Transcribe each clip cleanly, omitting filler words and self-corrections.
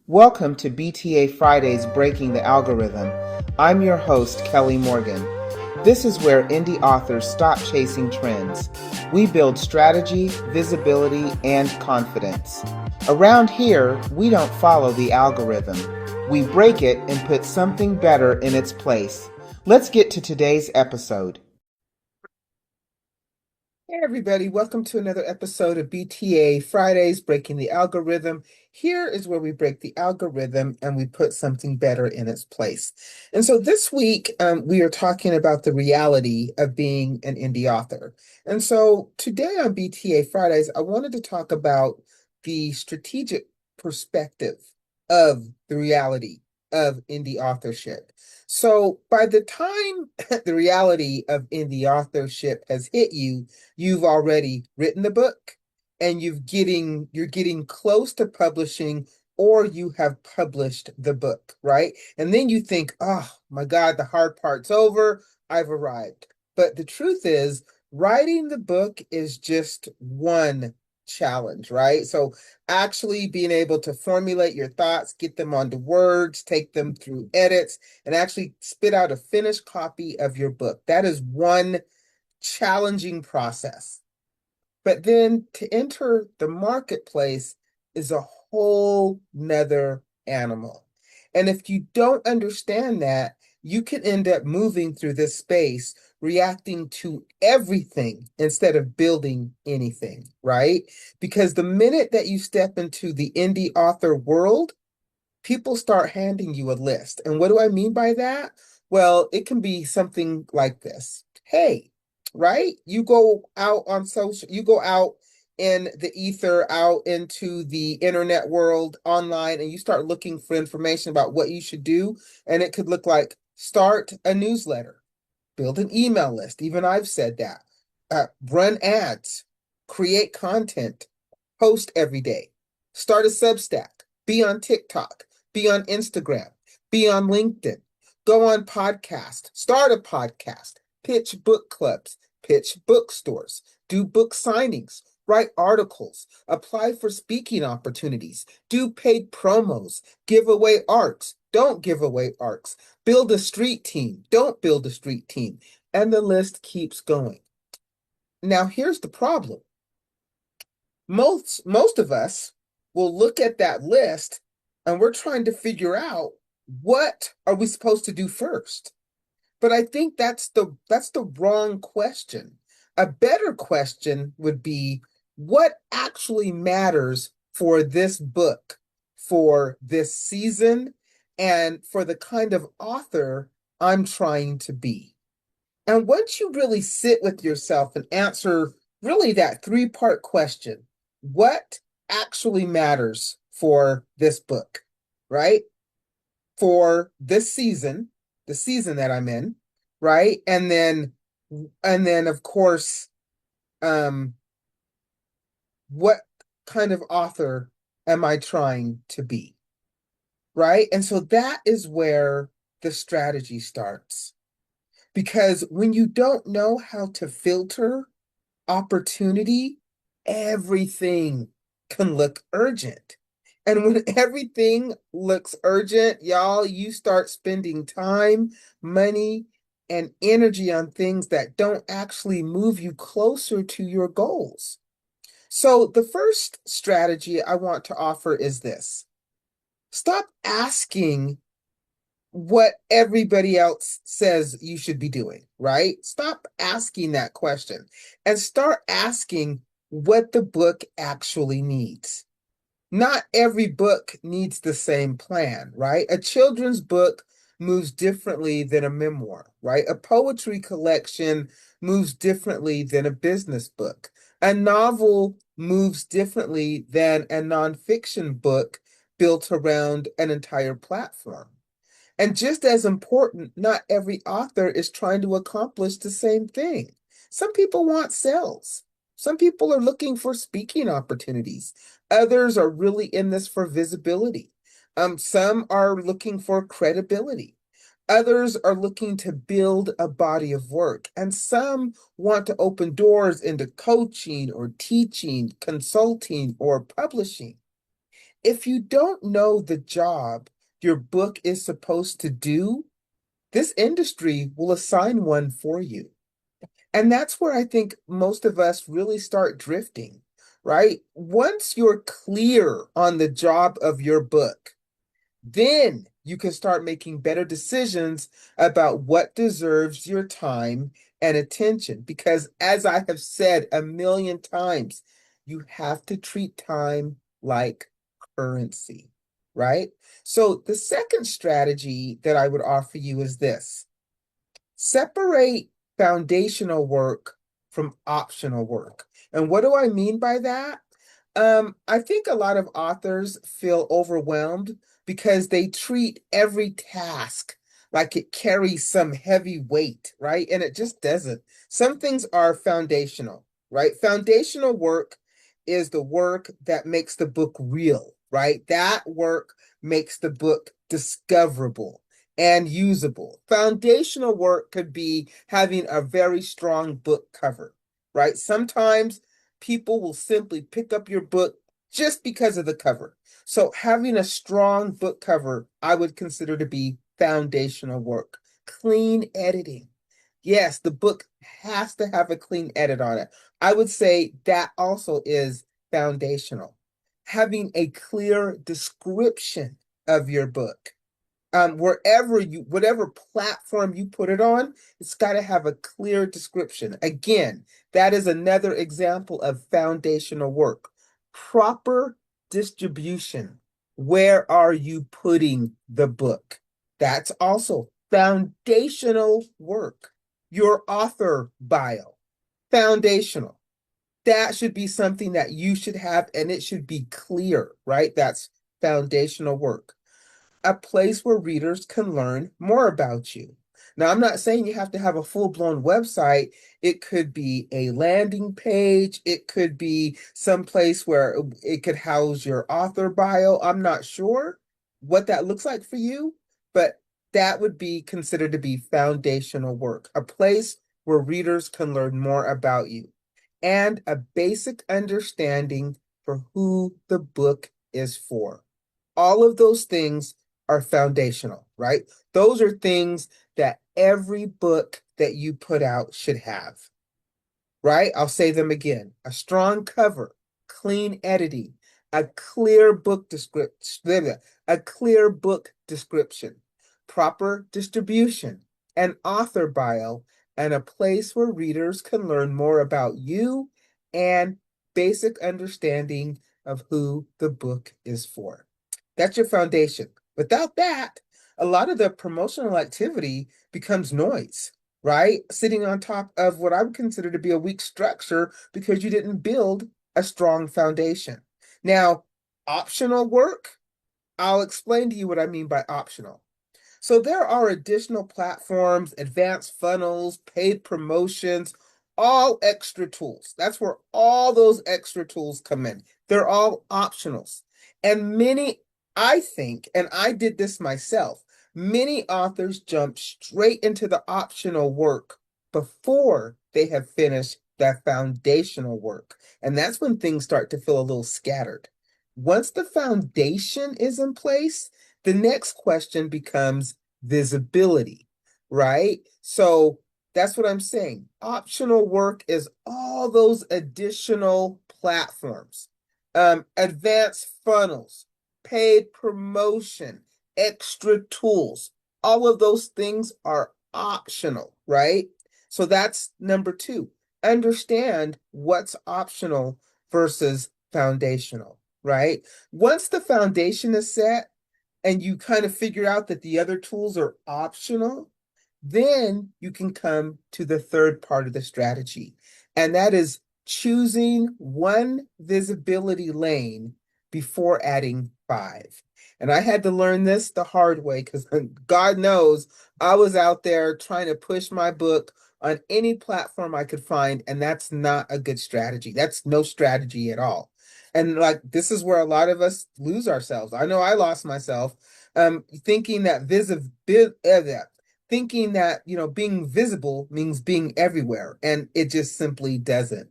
Welcome to BTA Fridays Breaking the Algorithm. I'm your host, Kelly Morgan. This is where indie authors stop chasing trends. We build strategy, visibility, and confidence. Around here, we don't follow the algorithm. We break it and put something better in its place. Let's get to today's episode. Hey everybody, welcome to another episode of BTA Fridays Breaking the Algorithm. Here is where we break the algorithm and we put something better in its place. And so this week, we are talking about the reality of being an indie author. And so today on BTA Fridays, I wanted to talk about the strategic perspective of the reality of indie authorship. So by the time the reality of indie authorship has hit you, you've already written the book and you're getting close to publishing, or you have published the book, right? And then you think, oh my God, the hard part's over. I've arrived. But the truth is, writing the book is just one challenge, right? So actually being able to formulate your thoughts, get them onto words, take them through edits, and actually spit out a finished copy of your book. That is one challenging process. But then to enter the marketplace is a whole nother animal. And if you don't understand that, you can end up moving through this space, reacting to everything instead of building anything, right? Because the minute that you step into the indie author world, people start handing you a list. And what do I mean by that? Well, it can be something like this. Hey, right? You go out on social, you go out in the ether, out into the internet world online, and you start looking for information about what you should do. And it could look like start a newsletter, build an email list. Even I've said that. Run ads, create content, post every day, start a Substack, be on TikTok, be on Instagram, be on LinkedIn, go on podcast, start a podcast, pitch book clubs, pitch bookstores, do book signings, write articles, apply for speaking opportunities, do paid promos, give away arts, don't give away arts, build a street team, don't build a street team, and the list keeps going. Now, here's the problem. Most of us will look at that list and we're trying to figure out what are we supposed to do first. But I think that's the wrong question. A better question would be, what actually matters for this book, for this season, and for the kind of author I'm trying to be. And once you really sit with yourself and answer really that three-part question, what actually matters for this book, right? For this season, the season that I'm in, right? And then of course, um, what kind of author am I trying to be, right? And so that is where the strategy starts. Because when you don't know how to filter opportunity, everything can look urgent. And when everything looks urgent, y'all, you start spending time, money, and energy on things that don't actually move you closer to your goals. So, the first strategy I want to offer is this: stop asking what everybody else says you should be doing, right? Stop asking that question and start asking what the book actually needs. Not every book needs the same plan, right? A children's book moves differently than a memoir, right? A poetry collection moves differently than a business book. A novel moves differently than a nonfiction book built around an entire platform. And just as important, not every author is trying to accomplish the same thing. Some people want sales. Some people are looking for speaking opportunities. Others are really in this for visibility. Some are looking for credibility. Others are looking to build a body of work. And some want to open doors into coaching or teaching, consulting, or publishing. if you don't know the job your book is supposed to do, this industry will assign one for you. And that's where I think most of us really start drifting, right? Once you're clear on the job of your book, then you can start making better decisions about what deserves your time and attention. Because as I have said a million times, you have to treat time like currency, right? So the second strategy that I would offer you is this: separate foundational work from optional work. And what do I mean by that? I think a lot of authors feel overwhelmed because they treat every task like it carries some heavy weight, right? And it just doesn't. Some things are foundational, right? Foundational work is the work that makes the book real, right? That work makes the book discoverable and usable. Foundational work could be having a very strong book cover, right? Sometimes people will simply pick up your book just because of the cover. So having a strong book cover, I would consider to be foundational work. Clean editing. Yes, the book has to have a clean edit on it. I would say that also is foundational. Having a clear description of your book, wherever you, whatever platform you put it on, it's got to have a clear description. Again, that is another example of foundational work. Proper distribution. Where are you putting the book? That's also foundational work. Your author bio, foundational. That should be something that you should have, and it should be clear, right? That's foundational work. A place where readers can learn more about you. Now, I'm not saying you have to have a full-blown website. It could be a landing page. It could be some place where it could house your author bio. I'm not sure what that looks like for you, but that would be considered to be foundational work, a place where readers can learn more about you, and a basic understanding for who the book is for. All of those things are foundational, right? Those are things that every book that you put out should have, right? I'll say them again. A strong cover, clean editing, a clear book description, proper distribution, an author bio, and a place where readers can learn more about you and basic understanding of who the book is for. That's your foundation. Without that, a lot of the promotional activity becomes noise, right? Sitting on top of what I would consider to be a weak structure because you didn't build a strong foundation. Now, optional work, I'll explain to you what I mean by optional. So there are additional platforms, advanced funnels, paid promotions, all extra tools. That's where all those extra tools come in. They're all optionals. And many, I think, and I did this myself, many authors jump straight into the optional work before they have finished that foundational work. And that's when things start to feel a little scattered. Once the foundation is in place, the next question becomes visibility, right? So that's what I'm saying. Optional work is all those additional platforms, advanced funnels, paid promotion, extra tools. All of those things are optional, right? So that's number two. Understand what's optional versus foundational, right? Once the foundation is set, and you kind of figure out that the other tools are optional, then you can come to the third part of the strategy. And that is choosing one visibility lane before adding five. And I had to learn this the hard way because God knows I was out there trying to push my book on any platform I could find, and that's not a good strategy. That's no strategy at all. And like this is where a lot of us lose ourselves. I know I lost myself, thinking that thinking that being visible means being everywhere, and it just simply doesn't.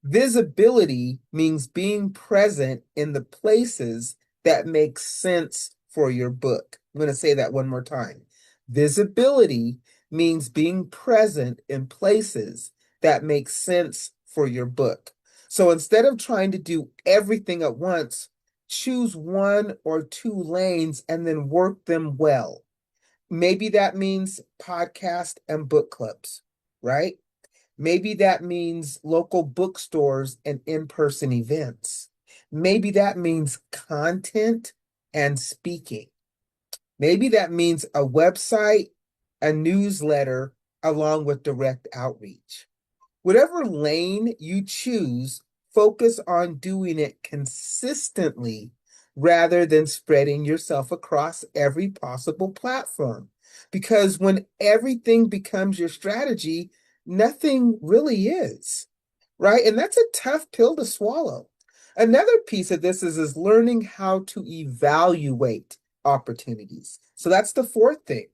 Visibility means being present in the places that makes sense for your book. I'm going to say that one more time. Visibility means being present in places that make sense for your book. So instead of trying to do everything at once, choose one or two lanes and then work them well. Maybe that means podcast and book clubs, right? Maybe that means local bookstores and in-person events. Maybe that means content and speaking. Maybe that means a website, a newsletter, along with direct outreach. Whatever lane you choose, focus on doing it consistently rather than spreading yourself across every possible platform. Because when everything becomes your strategy, nothing really is, right? And that's a tough pill to swallow. Another piece of this is learning how to evaluate opportunities. So that's the fourth thing.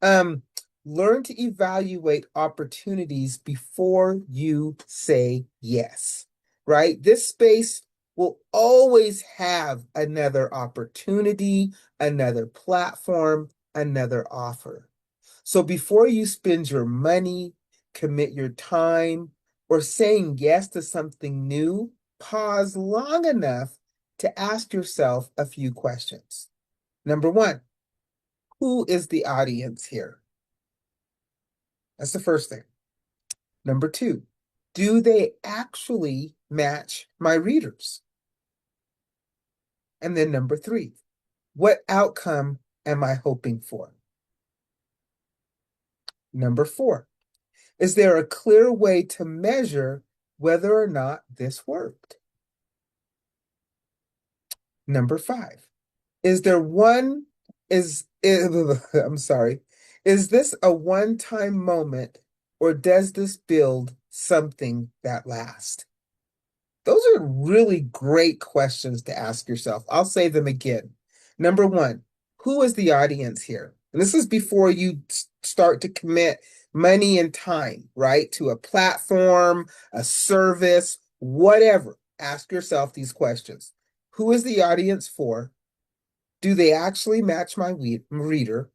Um, Learn to evaluate opportunities before you say yes, right? This space will always have another opportunity, another platform, another offer. So before you spend your money, commit your time, or saying yes to something new, pause long enough to ask yourself a few questions. Number one, who is the audience here? That's the first thing. Number two, do they actually match my readers? And then number three, what outcome am I hoping for? Number four, is there a clear way to measure whether or not this worked? Number five, is there one, I'm sorry, is this a one-time moment or does this build something that lasts? Those are really great questions to ask yourself. I'll say them again. Number one, who is the audience here? And this is before you start to commit money and time, right? To a platform, a service, whatever. Ask yourself these questions. Who is the audience for? Do they actually match my reader?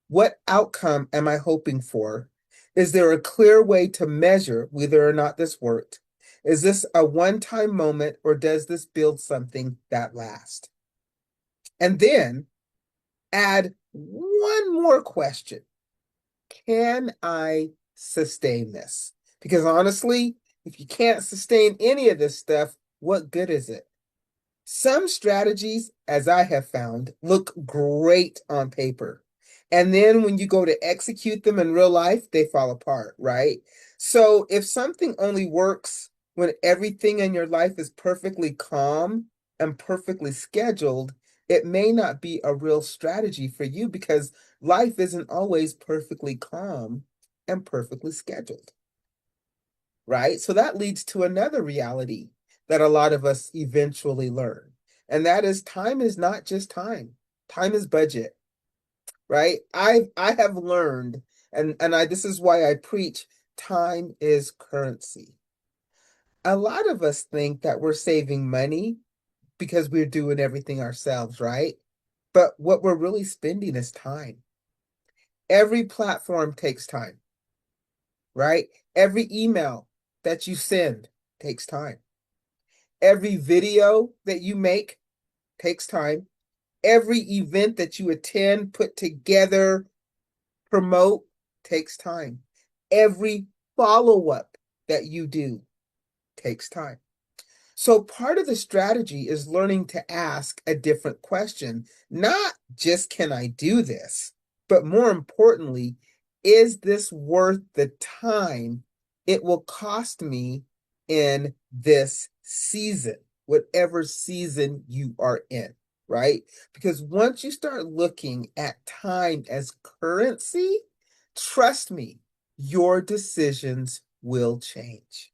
What outcome am I hoping for? Is there a clear way to measure whether or not this worked? Is this a one-time moment or does this build something that lasts? And then add one more question. Can I sustain this? Because honestly, if you can't sustain any of this stuff, what good is it? Some strategies, as I have found, look great on paper. And then when you go to execute them in real life, they fall apart, right? So if something only works when everything in your life is perfectly calm and perfectly scheduled, it may not be a real strategy for you because life isn't always perfectly calm and perfectly scheduled, right? So that leads to another reality that a lot of us eventually learn. And that is time is not just time. Time is budget, right? I have learned, and this is why I preach time is currency. A lot of us think that we're saving money because we're doing everything ourselves, right? But what we're really spending is time. Every platform takes time, right? Every email that you send takes time. Every video that you make takes time. Every event that you attend, put together, promote takes time. Every follow-up that you do takes time. So part of the strategy is learning to ask a different question, not just can I do this, but more importantly, is this worth the time it will cost me in this season, whatever season you are in, right? Because once you start looking at time as currency, trust me, your decisions will change,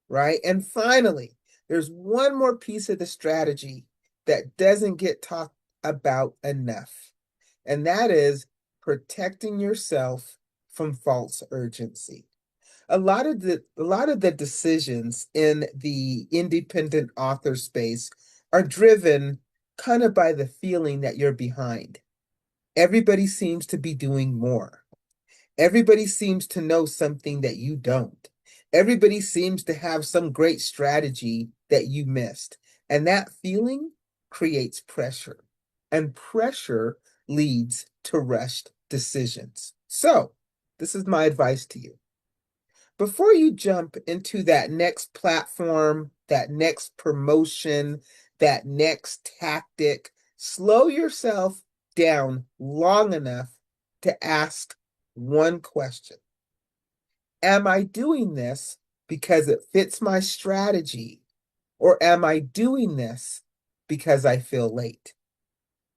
right? And finally, there's one more piece of the strategy that doesn't get talked about enough, and that is protecting yourself from false urgency. A lot of the decisions in the independent author space are driven kind of by the feeling that you're behind. Everybody seems to be doing more. Everybody seems to know something that you don't. Everybody seems to have some great strategy that you missed. And that feeling creates pressure. And pressure leads to rushed decisions. So, this is my advice to you. Before you jump into that next platform, that next promotion, that next tactic, slow yourself down long enough to ask one question. Am I doing this because it fits my strategy, or am I doing this because I feel late?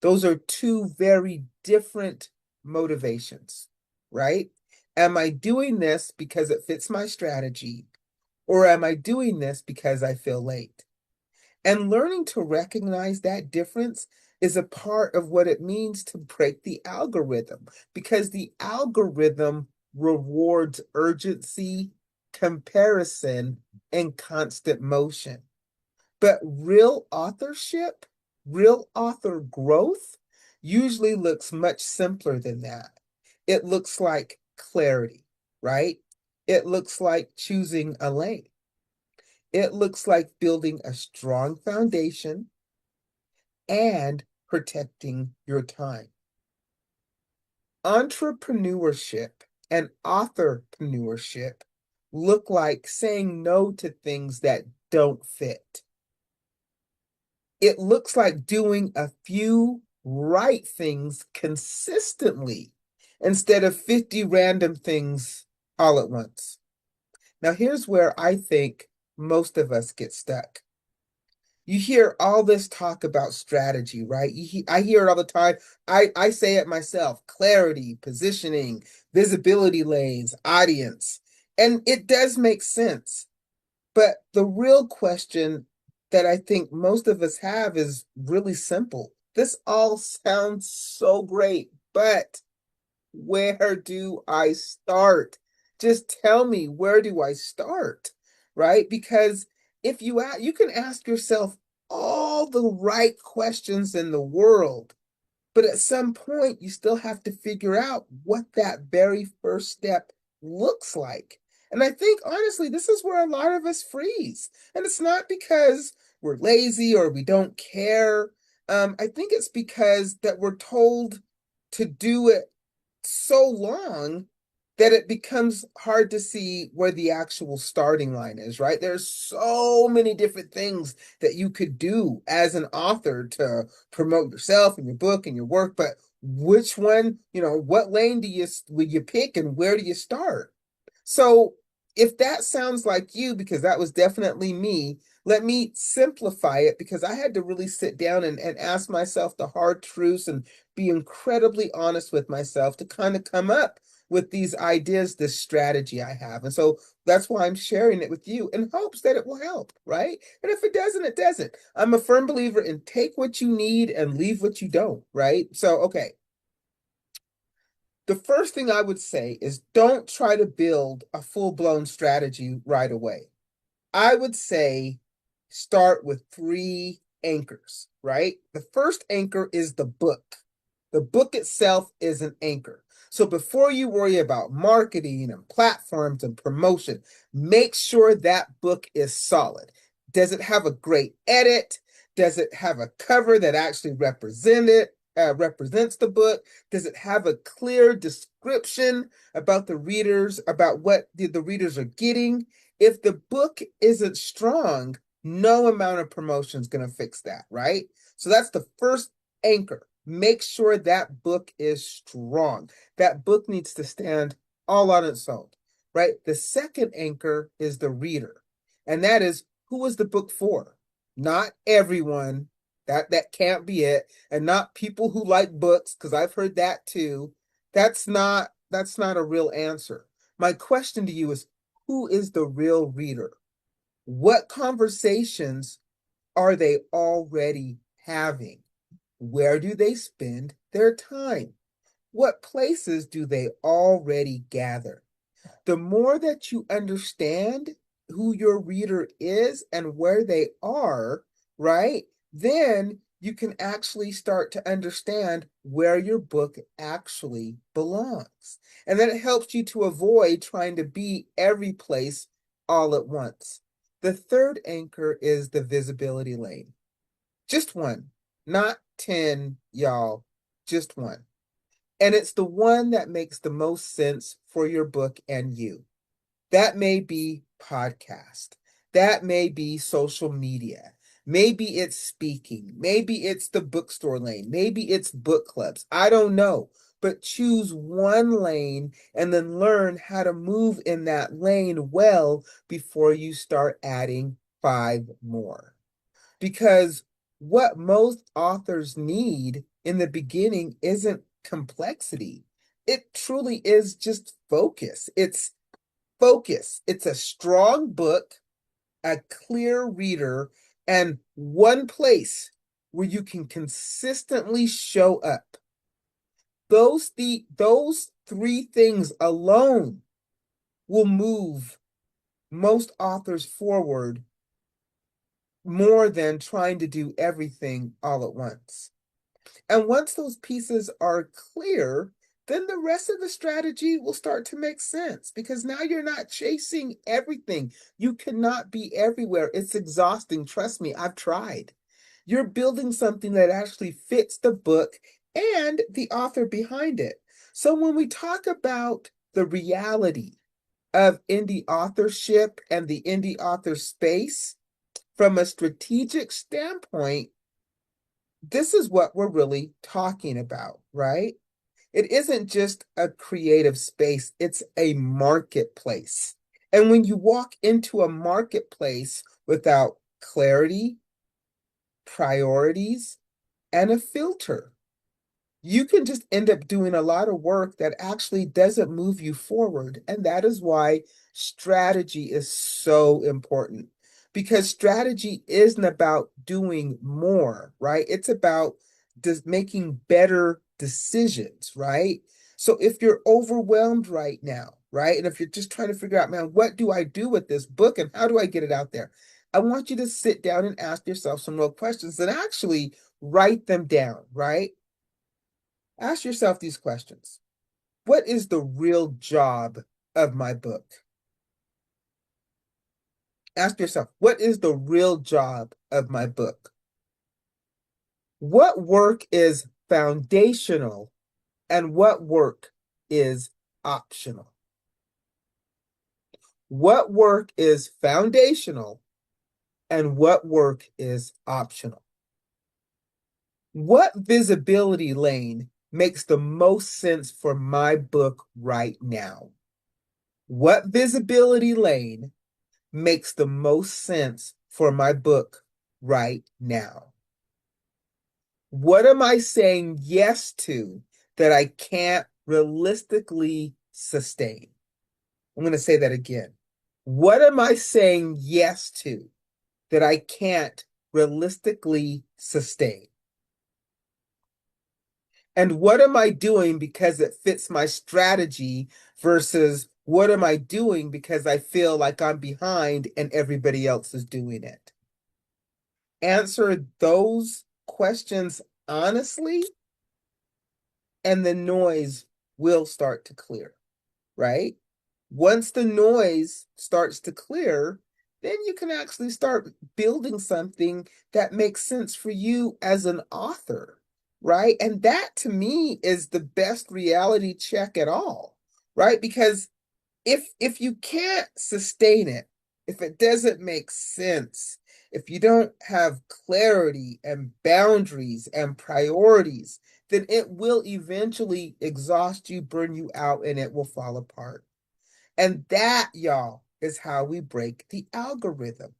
Those are two very different motivations, right? Am I doing this because it fits my strategy, or am I doing this because I feel late? And learning to recognize that difference is a part of what it means to break the algorithm, because the algorithm rewards urgency, comparison, and constant motion. But real authorship, real author growth usually looks much simpler than that. It looks like clarity, right? It looks like choosing a lane. It looks like building a strong foundation and protecting your time. Entrepreneurship and authorpreneurship look like saying no to things that don't fit. It looks like doing a few right things consistently instead of 50 random things all at once. Now, here's where I think most of us get stuck. You hear all this talk about strategy, right? I hear it all the time. I say it myself: clarity, positioning, visibility lanes, audience. And it does make sense. But the real question that I think most of us have is really simple. This all sounds so great, but where do I start? Just tell me, where do I start? Right? Because if you can ask yourself all the right questions in the world, but at some point, you still have to figure out what that very first step looks like. And I think, honestly, this is where a lot of us freeze. And it's not because we're lazy or we don't care. I think it's because that we're told to do it so long that it becomes hard to see where the actual starting line is, right? There's so many different things that you could do as an author to promote yourself and your book and your work, but which one, what lane would you pick and where do you start? So if that sounds like you, because that was definitely me, let me simplify it, because I had to really sit down and ask myself the hard truths and be incredibly honest with myself to kind of come up with these ideas, this strategy I have. And so that's why I'm sharing it with you in hopes that it will help, right? And if it doesn't, it doesn't. I'm a firm believer in take what you need and leave what you don't, right? So, okay. The first thing I would say is don't try to build a full-blown strategy right away. I would say start with three anchors, right? The first anchor is the book. The book itself is an anchor. So before you worry about marketing and platforms and promotion, make sure that book is solid. Does it have a great edit? Does it have a cover that actually represents the book? Does it have a clear description about the readers, about what the readers are getting? If the book isn't strong, no amount of promotion is going to fix that, right? So that's the first anchor. Make sure that book is strong. That book needs to stand all on its own, right? The second anchor is the reader, and that is, who is the book for? Not everyone. That can't be it, and not people who like books, because I've heard that too. That's not a real answer. My question to you is, who is the real reader? What conversations are they already having? Where do they spend their time? What places do they already gather? The more that you understand who your reader is and where they are, right? Then you can actually start to understand where your book actually belongs. And then it helps you to avoid trying to be every place all at once. The third anchor is the visibility lane. Just one, not 10, y'all, just one. And it's the one that makes the most sense for your book and you. That may be podcast. That may be social media. Maybe it's speaking. Maybe it's the bookstore lane. Maybe it's book clubs. I don't know. But choose one lane and then learn how to move in that lane well before you start adding 5 more. Because what most authors need in the beginning isn't complexity. It truly is just focus. It's focus. It's a strong book, a clear reader, and one place where you can consistently show up. Those three things alone will move most authors forward more than trying to do everything all at once. And once those pieces are clear, then the rest of the strategy will start to make sense because now you're not chasing everything. You cannot be everywhere. It's exhausting. Trust me, I've tried. You're building something that actually fits the book and the author behind it. So when we talk about the reality of indie authorship and the indie author space, from a strategic standpoint, this is what we're really talking about, right? It isn't just a creative space, it's a marketplace. And when you walk into a marketplace without clarity, priorities, and a filter, you can just end up doing a lot of work that actually doesn't move you forward. And that is why strategy is so important because strategy isn't about doing more, right? It's about just making better decisions, right? So if you're overwhelmed right now, right? And if you're just trying to figure out, man, what do I do with this book and how do I get it out there? I want you to sit down and ask yourself some real questions and actually write them down, right? Ask yourself these questions. What is the real job of my book? Ask yourself, what is the real job of my book? What work is foundational and what work is optional? What work is foundational and what work is optional? What visibility lane makes the most sense for my book right now? What visibility lane makes the most sense for my book right now? What am I saying yes to that I can't realistically sustain? I'm going to say that again. What am I saying yes to that I can't realistically sustain? And what am I doing because it fits my strategy versus what am I doing because I feel like I'm behind and everybody else is doing it? Answer those questions honestly, and the noise will start to clear, right? Once the noise starts to clear, then you can actually start building something that makes sense for you as an author, right? And that to me is the best reality check at all, right? Because if you can't sustain it, if it doesn't make sense, if you don't have clarity and boundaries and priorities, then it will eventually exhaust you, burn you out, and it will fall apart. And that, y'all, is how we break the algorithm,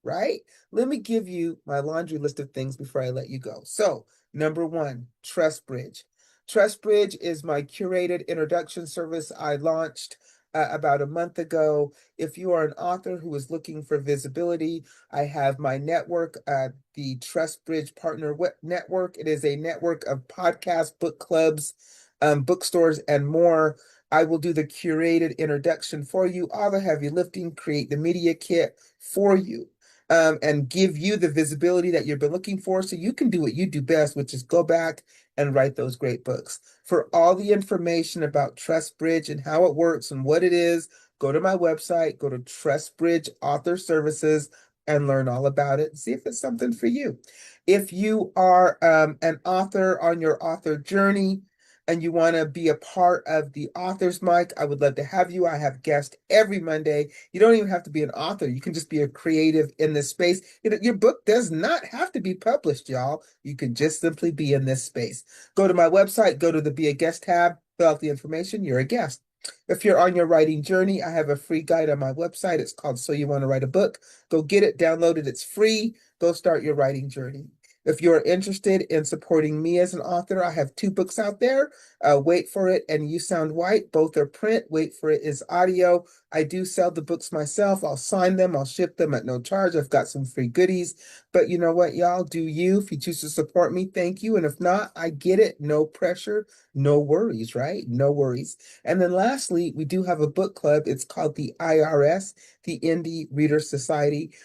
right? Let me give you my laundry list of things before I let you go. So, number one, TrustBridge. TrustBridge is my curated introduction service I launched about a month ago. If you are an author who is looking for visibility, I have my network, the TrustBridge Partner Network. It is a network of podcasts, book clubs, bookstores, and more. I will do the curated introduction for you, all the heavy lifting, create the media kit for you. and give you the visibility that you've been looking for so you can do what you do best, which is go back and write those great books. For all the information about TrustBridge and how it works and what it is, go to my website, go to TrustBridge Author Services and learn all about it. See if it's something for you. If you are an author on your author journey, and you want to be a part of the Authors Mic, I would love to have you. I have guests every Monday. You don't even have to be an author. You can just be a creative in this space. Your book does not have to be published, y'all. You can just simply be in this space. Go to my website, go to the Be a Guest tab, fill out the information, you're a guest. If you're on your writing journey, I have a free guide on my website. It's called So You Want to Write a Book. Go get it, download it. It's free. Go start your writing journey. If you're interested in supporting me as an author, I have 2 books out there, Wait for It and You Sound White. Both are print. Wait for It is audio. I do sell the books myself. I'll sign them. I'll ship them at no charge. I've got some free goodies. But you know what, y'all? Do you. If you choose to support me, thank you. And if not, I get it. No pressure. No worries, right? No worries. And then lastly, we do have a book club. It's called the IRS, the Indie Reader Society.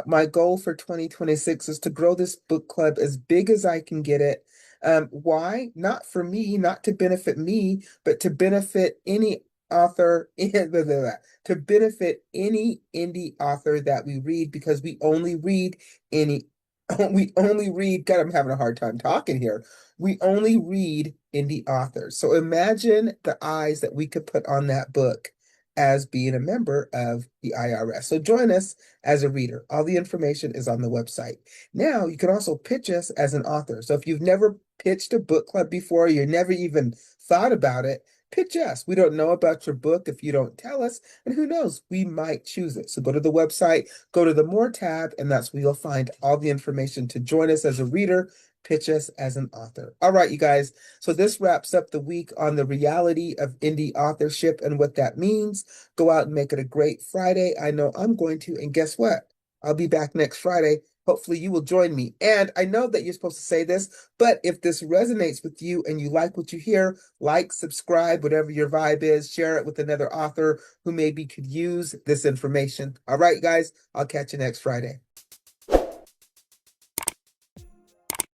My goal for 2026 is to grow this book club as big as I can get it. Why? Not for me, not to benefit me, but to benefit any author, to benefit any indie author that we read, because we only read any, we only read, God, I'm having a hard time talking here. We only read indie authors. So imagine the eyes that we could put on that book as being a member of the IRS. So join us as a reader. All the information is on the website. Now, you can also pitch us as an author. So if you've never pitched a book club before, you never even thought about it, pitch us. We don't know about your book if you don't tell us, and who knows, we might choose it. So go to the website, go to the More tab, and that's where you'll find all the information to join us as a reader, pitch us as an author. All right, you guys. So this wraps up the week on the reality of indie authorship and what that means. Go out and make it a great Friday. I know I'm going to, and guess what? I'll be back next Friday. Hopefully you will join me. And I know that you're supposed to say this, but if this resonates with you and you like what you hear, like, subscribe, whatever your vibe is, share it with another author who maybe could use this information. All right, guys, I'll catch you next Friday.